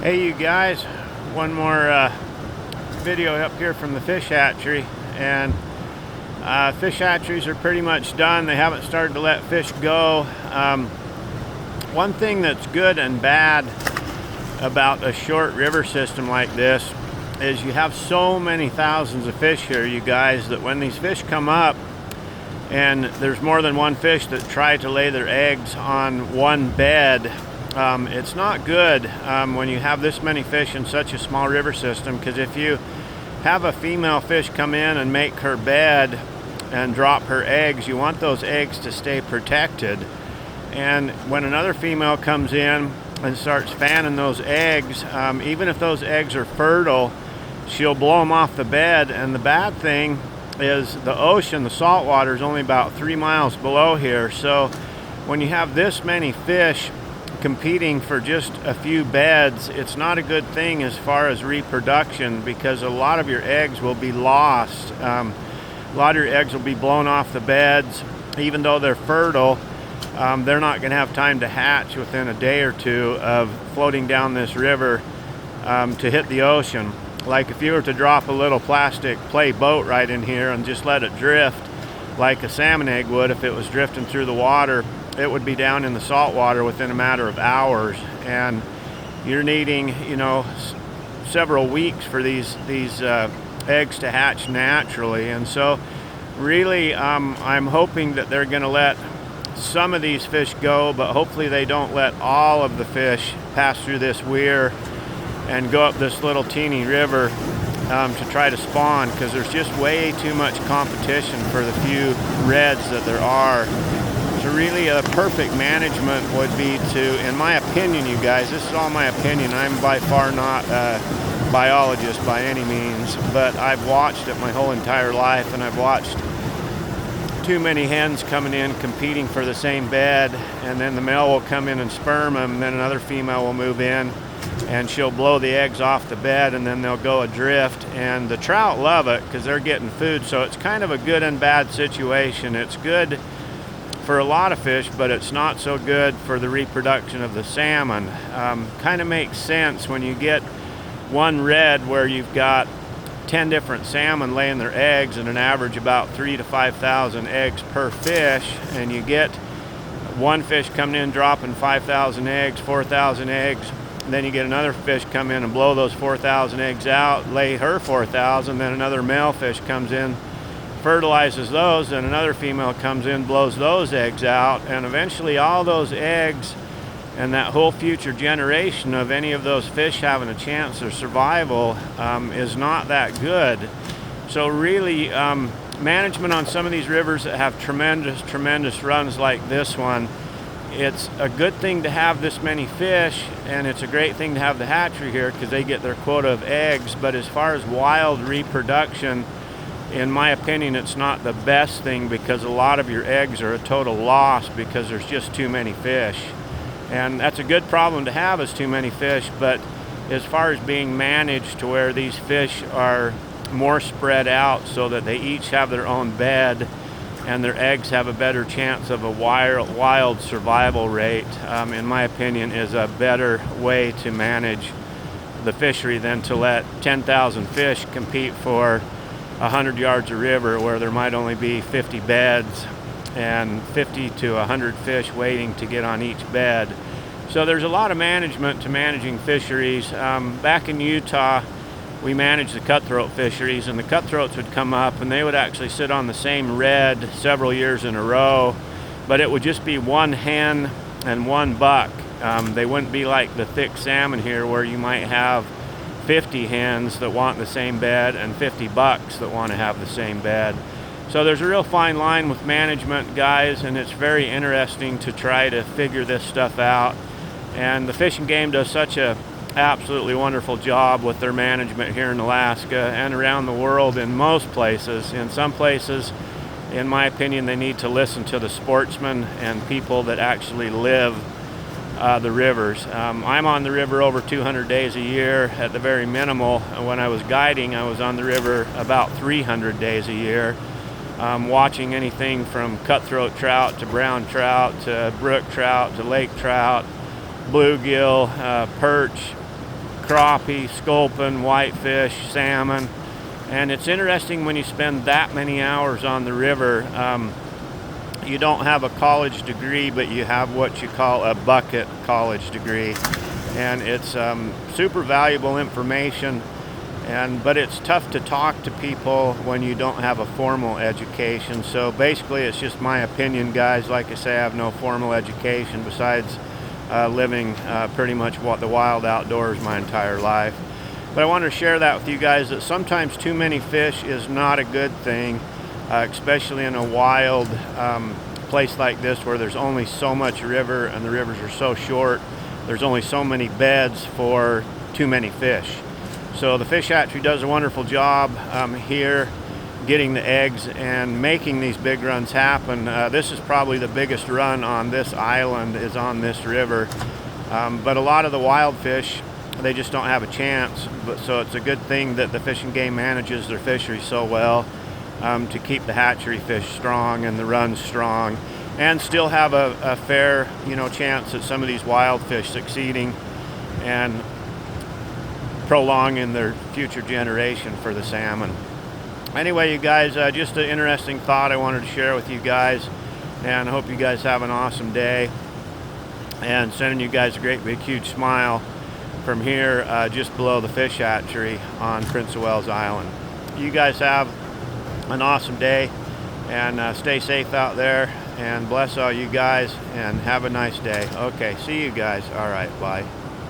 Hey you guys, one more video up here from the fish hatchery, and fish hatcheries are pretty much done. They haven't started to let fish go. One thing that's good and bad about a short river system like this is you have so many thousands of fish here, you guys, that when these fish come up and there's more than one fish that try to lay their eggs on one bed, it's not good when you have this many fish in such a small river system, because if you have a female fish come in and make her bed and drop her eggs, you want those eggs to stay protected. And when another female comes in and starts fanning those eggs, even if those eggs are fertile, she'll blow them off the bed. And the bad thing is the ocean, the salt water, is only about 3 miles below here. So when you have this many fish competing for just a few beds, it's not a good thing as far as reproduction, because a lot of your eggs will be lost. A lot of your eggs will be blown off the beds. Even though they're fertile, they're not going to have time to hatch within a day or two of floating down this river to hit the ocean. Like if you were to drop a little plastic play boat right in here and just let it drift like a salmon egg would, if it was drifting through the water, it would be down in the salt water within a matter of hours. And you're needing, several weeks for these eggs to hatch naturally. And so really I'm hoping that they're going to let some of these fish go, but hopefully they don't let all of the fish pass through this weir and go up this little teeny river to try to spawn, because there's just way too much competition for the few reds that there are. So really a perfect management would be to, in my opinion, you guys, this is all my opinion, I'm by far not a biologist by any means, but I've watched it my whole entire life, and I've watched too many hens coming in competing for the same bed, and then the male will come in and sperm them, and then another female will move in and she'll blow the eggs off the bed, and then they'll go adrift. And the trout love it because they're getting food, so it's kind of a good and bad situation. It's good for a lot of fish, but it's not so good for the reproduction of the salmon. Kind of makes sense when you get one red where you've got 10 different salmon laying their eggs, and an average about 3,000 to 5,000 eggs per fish, and you get one fish coming in dropping 5,000 eggs, 4,000 eggs, and then you get another fish come in and blow those 4,000 eggs out, lay her 4,000, then another male fish comes in, fertilizes those, and another female comes in, blows those eggs out, and eventually all those eggs and that whole future generation of any of those fish having a chance of survival is not that good. So really, management on some of these rivers that have tremendous runs like this one, it's a good thing to have this many fish, and it's a great thing to have the hatchery here because they get their quota of eggs. But as far as wild reproduction, in my opinion, it's not the best thing, because a lot of your eggs are a total loss because there's just too many fish. And that's a good problem to have, is too many fish. But as far as being managed to where these fish are more spread out so that they each have their own bed and their eggs have a better chance of a wild survival rate, in my opinion, is a better way to manage the fishery than to let 10,000 fish compete for 100 yards of river where there might only be 50 beds and 50 to 100 fish waiting to get on each bed. So there's a lot of management to managing fisheries. Back in Utah, we managed the cutthroat fisheries, and the cutthroats would come up and they would actually sit on the same red several years in a row, but it would just be one hen and one buck. They wouldn't be like the thick salmon here where you might have 50 hens that want the same bed and 50 bucks that want to have the same bed. So there's a real fine line with management, guys, and it's very interesting to try to figure this stuff out. And the fishing game does such a absolutely wonderful job with their management here in Alaska and around the world in most places. In some places, in my opinion, they need to listen to the sportsmen and people that actually live the rivers. I'm on the river over 200 days a year at the very minimal. When I was guiding, I was on the river about 300 days a year, watching anything from cutthroat trout to brown trout to brook trout to lake trout, bluegill, perch, crappie, sculpin, whitefish, salmon. And it's interesting when you spend that many hours on the river. You don't have a college degree, but you have what you call a bucket college degree. And it's super valuable information. But it's tough to talk to people when you don't have a formal education. So basically it's just my opinion, guys. Like I say, I have no formal education besides living pretty much the wild outdoors my entire life. But I wanted to share that with you guys, that sometimes too many fish is not a good thing, especially in a wild place like this where there's only so much river and the rivers are so short. There's only so many beds for too many fish. So the fish hatchery does a wonderful job here getting the eggs and making these big runs happen. This is probably the biggest run on this island, is on this river. But a lot of the wild fish, they just don't have a chance. So it's a good thing that the Fish and Game manages their fisheries so well to keep the hatchery fish strong and the runs strong, and still have a fair, chance at some of these wild fish succeeding and prolonging their future generation for the salmon. Anyway, you guys, just an interesting thought I wanted to share with you guys, and I hope you guys have an awesome day, and sending you guys a great big huge smile from here just below the fish hatchery on Prince of Wales Island. You guys have an awesome day, and stay safe out there, and bless all you guys, and have a nice day. Okay, see you guys. All right, bye.